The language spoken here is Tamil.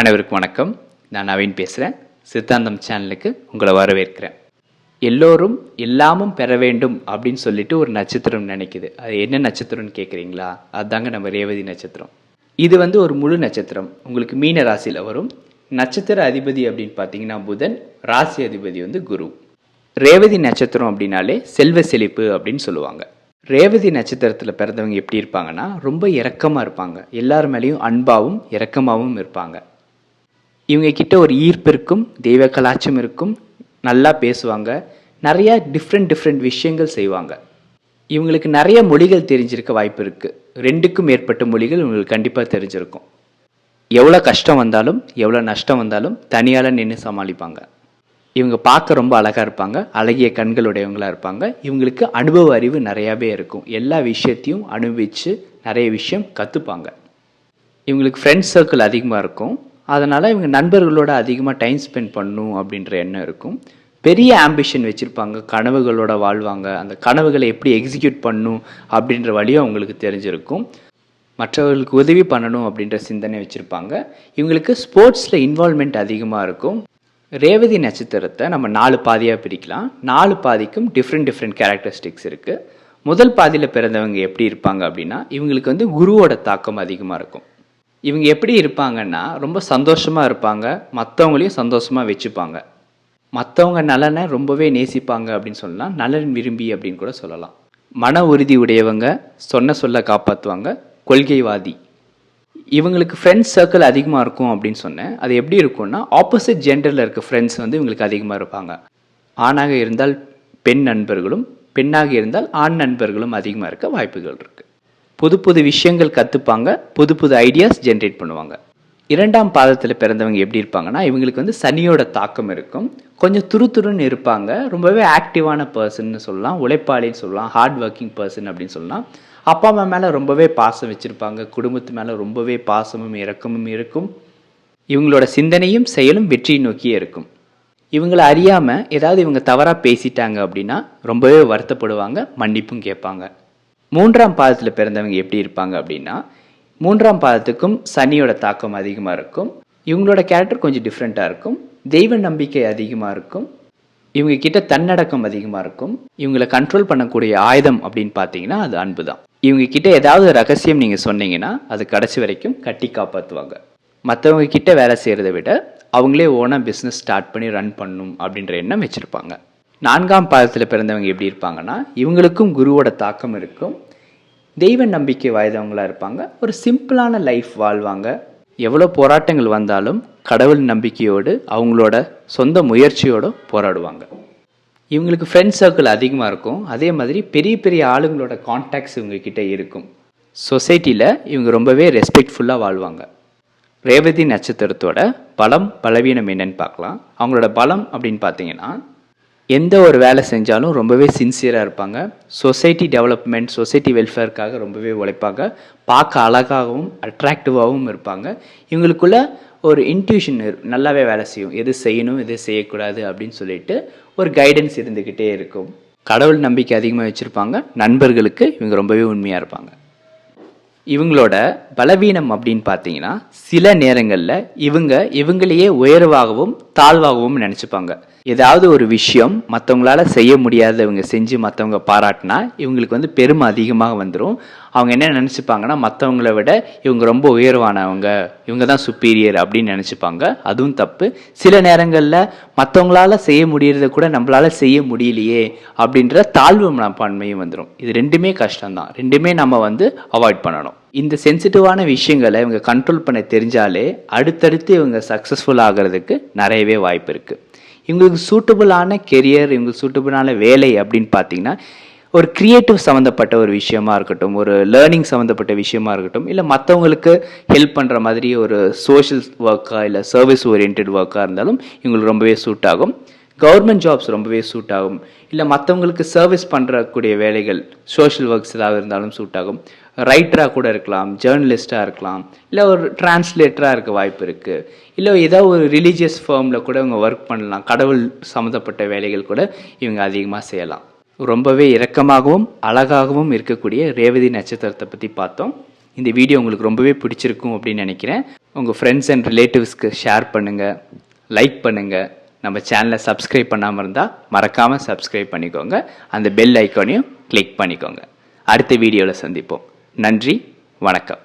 அனைவருக்கும் வணக்கம். நான் நவீன் பேசுகிறேன். சித்தாந்தம் சேனலுக்கு உங்களை வரவேற்கிறேன். எல்லோரும் எல்லாமும் பெற வேண்டும் அப்படின்னு சொல்லிட்டு ஒரு நட்சத்திரம் நினைக்குது. அது என்ன நட்சத்திரம்னு கேட்குறீங்களா? அதுதாங்க நம்ம ரேவதி நட்சத்திரம். இது ஒரு முழு நட்சத்திரம். உங்களுக்கு மீன ராசியில் வரும். நட்சத்திர அதிபதி அப்படின்னு பார்த்தீங்கன்னா புதன், ராசி அதிபதி குரு. ரேவதி நட்சத்திரம் அப்படின்னாலே செல்வ செழிப்பு அப்படின்னு சொல்லுவாங்க. ரேவதி நட்சத்திரத்தில் பிறந்தவங்க எப்படி இருப்பாங்கன்னா ரொம்ப இரக்கமாக இருப்பாங்க. எல்லார் மேலேயும் அன்பாகவும் இரக்கமாகவும் இருப்பாங்க. இவங்க கிட்ட ஒரு ஈர்ப்பு இருக்கும், தெய்வ கலாச்சம் இருக்கும், நல்லா பேசுவாங்க, நிறையா டிஃப்ரெண்ட் விஷயங்கள் செய்வாங்க. இவங்களுக்கு நிறைய மொழிகள் தெரிஞ்சிருக்க வாய்ப்பு இருக்குது. 2க்கும் மேற்பட்ட மொழிகள் இவங்களுக்கு கண்டிப்பாக தெரிஞ்சிருக்கும். எவ்வளோ கஷ்டம் வந்தாலும் எவ்வளோ நஷ்டம் வந்தாலும் தனியால் நின்று சமாளிப்பாங்க. இவங்க பார்க்க ரொம்ப அழகாக இருப்பாங்க, அழகிய கண்களுடையவங்களாக இருப்பாங்க. இவங்களுக்கு அனுபவ அறிவு நிறையாவே இருக்கும். எல்லா விஷயத்தையும் அனுபவித்து நிறைய விஷயம் கற்றுப்பாங்க. இவங்களுக்கு ஃப்ரெண்ட்ஸ் சர்க்கிள் அதிகமாக இருக்கும். அதனால் இவங்க நண்பர்களோட அதிகமாக டைம் ஸ்பெண்ட் பண்ணணும் அப்படின்ற எண்ணம் இருக்கும். பெரிய ஆம்பிஷன் வச்சுருப்பாங்க, கனவுகளோட வாழ்வாங்க. அந்த கனவுகளை எப்படி எக்ஸிக்யூட் பண்ணணும் அப்படின்ற வழியும் அவங்களுக்கு தெரிஞ்சிருக்கும். மற்றவர்களுக்கு உதவி பண்ணணும் அப்படின்ற சிந்தனை வச்சுருப்பாங்க. இவங்களுக்கு ஸ்போர்ட்ஸில் இன்வால்மெண்ட் அதிகமாக இருக்கும். ரேவதி நட்சத்திரத்தை நம்ம 4 பாதியாக பிரிக்கலாம். 4 பாதிக்கும் டிஃப்ரெண்ட் கேரக்டரிஸ்டிக்ஸ் இருக்குது. முதல் பாதியில் பிறந்தவங்க எப்படி இருப்பாங்க அப்படின்னா இவங்களுக்கு குருவோட தாக்கம் அதிகமாக இருக்கும். இவங்க எப்படி இருப்பாங்கன்னா ரொம்ப சந்தோஷமாக இருப்பாங்க, மற்றவங்களையும் சந்தோஷமாக வச்சுப்பாங்க. மற்றவங்க நலனை ரொம்பவே நேசிப்பாங்க அப்படின்னு சொல்லலாம். நலன் விரும்பி அப்படின்னு கூட சொல்லலாம். மன உறுதி உடையவங்க, சொல்ல காப்பாற்றுவாங்க, கொள்கைவாதி. இவங்களுக்கு ஃப்ரெண்ட்ஸ் சர்க்கிள் அதிகமாக இருக்கும் அப்படின்னு சொன்னேன். அது எப்படி இருக்கும்னா ஆப்போசிட் ஜெண்டரில் இருக்க ஃப்ரெண்ட்ஸ் இவங்களுக்கு அதிகமாக இருப்பாங்க. ஆணாக இருந்தால் பெண் நண்பர்களும், பெண்ணாக இருந்தால் ஆண் நண்பர்களும் அதிகமாக இருக்க வாய்ப்புகள் இருக்குது. புது விஷயங்கள் கற்றுப்பாங்க, புது ஐடியாஸ் ஜென்ரேட் பண்ணுவாங்க. 2ஆம் பாதத்தில் பிறந்தவங்க எப்படி இருப்பாங்கன்னா இவங்களுக்கு சனியோட தாக்கம் இருக்கும். கொஞ்சம் துருத்துருன்னு இருப்பாங்க, ரொம்பவே ஆக்டிவான பர்சன்னு சொல்லலாம், உழைப்பாளின்னு சொல்லலாம், ஹார்ட் ஒர்க்கிங் பர்சன் அப்படின்னு சொல்லலாம். அப்பா அம்மா மேலே ரொம்பவே பாசம் வச்சுருப்பாங்க, குடும்பத்து மேலே ரொம்பவே பாசமும் இரக்கமும் இருக்கும். இவங்களோட சிந்தனையும் செயலும் வெற்றியை நோக்கியே இருக்கும். இவங்களை அறியாமல் ஏதாவது இவங்க தவறாக பேசிட்டாங்க அப்படின்னா ரொம்பவே வருத்தப்படுவாங்க, மன்னிப்பும் கேட்பாங்க. 3ஆம் பாதத்தில் பிறந்தவங்க எப்படி இருப்பாங்க அப்படின்னா 3ஆம் பாதத்துக்கும் சனியோட தாக்கம் அதிகமாக இருக்கும். இவங்களோட கேரக்டர் கொஞ்சம் டிஃப்ரெண்ட்டாக இருக்கும். தெய்வ நம்பிக்கை அதிகமாக இருக்கும். இவங்க கிட்ட தன்னடக்கம் அதிகமாக இருக்கும். இவங்களை கண்ட்ரோல் பண்ணக்கூடிய ஆயுதம் அப்படின்னு பார்த்தீங்கன்னா அது அன்பு தான். இவங்க கிட்ட ஏதாவது ரகசியம் நீங்கள் சொன்னீங்கன்னா அது கடைசி வரைக்கும் கட்டி காப்பாற்றுவாங்க. மற்றவங்க கிட்ட வேலை செய்கிறத விட அவங்களே ஓனாக பிஸ்னஸ் ஸ்டார்ட் பண்ணி ரன் பண்ணணும் அப்படின்ற எண்ணம் வச்சுருப்பாங்க. 4ஆம் பாதத்தில் பிறந்தவங்க எப்படி இருப்பாங்கன்னா இவங்களுக்கும் குருவோட தாக்கம் இருக்கும். தெய்வ நம்பிக்கை வாய்ந்தவங்களாக இருப்பாங்க. ஒரு சிம்பிளான லைஃப் வாழ்வாங்க. எவ்வளோ போராட்டங்கள் வந்தாலும் கடவுள் நம்பிக்கையோடு அவங்களோட சொந்த முயற்சியோடு போராடுவாங்க. இவங்களுக்கு ஃப்ரெண்ட்ஸ் சர்க்கிள் அதிகமாக இருக்கும். அதே மாதிரி பெரிய ஆளுங்களோட கான்டாக்ட்ஸ் இவங்கக்கிட்ட இருக்கும். சொசைட்டியில் இவங்க ரொம்பவே ரெஸ்பெக்ட்ஃபுல்லாக வாழ்வாங்க. ரேவதி நட்சத்திரத்தோட பலம் பலவீனம் என்னன்னு பார்க்கலாம். அவங்களோட பலம் அப்படின்னு பார்த்தீங்கன்னா எந்த ஒரு வேலை செஞ்சாலும் ரொம்பவே சின்சியராக இருப்பாங்க. சொசைட்டி டெவலப்மெண்ட், சொசைட்டி வெல்ஃபேருக்காக ரொம்பவே உழைப்பாங்க. பார்க்க அழகாகவும் அட்ராக்டிவாகவும் இருப்பாங்க. இவங்களுக்குள்ள ஒரு இன்ட்யூஷன் நல்லாவே வேலை செய்யும். எது செய்யணும் எது செய்யக்கூடாது அப்படின்னு சொல்லிட்டு ஒரு கைடன்ஸ் இருந்துக்கிட்டே இருக்கும். கடவுள் நம்பிக்கை அதிகமாக வச்சுருப்பாங்க. நண்பர்களுக்கு இவங்க ரொம்பவே உண்மையாக இருப்பாங்க. இவங்களோட பலவீனம் அப்படின்னு பார்த்தீங்கன்னா சில நேரங்களில் இவங்களையே உயர்வாகவும் தாழ்வாகவும் நினச்சிப்பாங்க. ஏதாவது ஒரு விஷயம் மற்றவங்களால செய்ய முடியாத இவங்க செஞ்சு மற்றவங்க பாராட்டினா இவங்களுக்கு பெருமை அதிகமாக வந்துடும். அவங்க என்ன நினச்சிப்பாங்கன்னா மற்றவங்கள விட இவங்க ரொம்ப உயர்வானவங்க, இவங்க தான் சுப்பீரியர் அப்படின்னு நினச்சிப்பாங்க. அதுவும் தப்பு. சில நேரங்களில் மற்றவங்களால செய்ய முடியறத கூட நம்மளால செய்ய முடியலையே அப்படின்ற தாழ்வு மனப்பான்மையும் வந்துடும். இது 2மே கஷ்டம்தான். 2மே நம்ம அவாய்ட் பண்ணணும். இந்த சென்சிட்டிவான விஷயங்களை இவங்க கண்ட்ரோல் பண்ண தெரிஞ்சாலே அடுத்தடுத்து இவங்க சக்ஸஸ்ஃபுல் ஆகிறதுக்கு நிறையவே வாய்ப்பு இருக்குது. இவங்களுக்கு சூட்டபுளான கெரியர், இவங்களுக்கு சூட்டபுளான வேலை அப்படின்னு பார்த்தீங்கன்னா ஒரு க்ரியேட்டிவ் சம்மந்தப்பட்ட ஒரு விஷயமா இருக்கட்டும், ஒரு லேர்னிங் சம்மந்தப்பட்ட விஷயமா இருக்கட்டும், இல்லை மற்றவங்களுக்கு ஹெல்ப் பண்ணுற மாதிரி ஒரு சோஷியல் ஒர்க்காக இல்லை சர்வீஸ் ஓரியன்ட் ஒர்க்காக இருந்தாலும் இவங்களுக்கு ரொம்பவே சூட் ஆகும். கவர்மெண்ட் ஜாப்ஸ் ரொம்பவே சூட் ஆகும். இல்லை மற்றவங்களுக்கு சர்வீஸ் பண்ணுறக்கூடிய வேலைகள், சோஷியல் ஒர்க்ஸ் ஏதாவது இருந்தாலும் சூட் ஆகும். ரைட்டராக கூட இருக்கலாம், ஜேர்னலிஸ்டாக இருக்கலாம், இல்லை ஒரு டிரான்ஸ்லேட்டராக இருக்க வாய்ப்பு இருக்குது. இல்லை ஏதோ ஒரு ரிலீஜியஸ் ஃபார்மில் கூட இவங்க ஒர்க் பண்ணலாம். கடவுள் சம்மந்தப்பட்ட வேலைகள் கூட இவங்க அதிகமாக செய்யலாம். ரொம்பவே இரக்கமாகவும் அழகாகவும் இருக்கக்கூடிய ரேவதி நட்சத்திரத்தை பற்றி பார்த்தோம். இந்த வீடியோ உங்களுக்கு ரொம்பவே பிடிச்சிருக்கும் அப்படின்னு நினைக்கிறேன். உங்கள் ஃப்ரெண்ட்ஸ் அண்ட் ரிலேட்டிவ்ஸ்க்கு ஷேர் பண்ணுங்கள், லைக் பண்ணுங்கள். நம்ம சேனலை சப்ஸ்கிரைப் பண்ணாமல் இருந்தால் மறக்காமல் சப்ஸ்கிரைப் பண்ணிக்கோங்க. அந்த பெல் ஐக்கானையும் கிளிக் பண்ணிக்கோங்க. அடுத்த வீடியோவில் சந்திப்போம். நன்றி, வணக்கம்.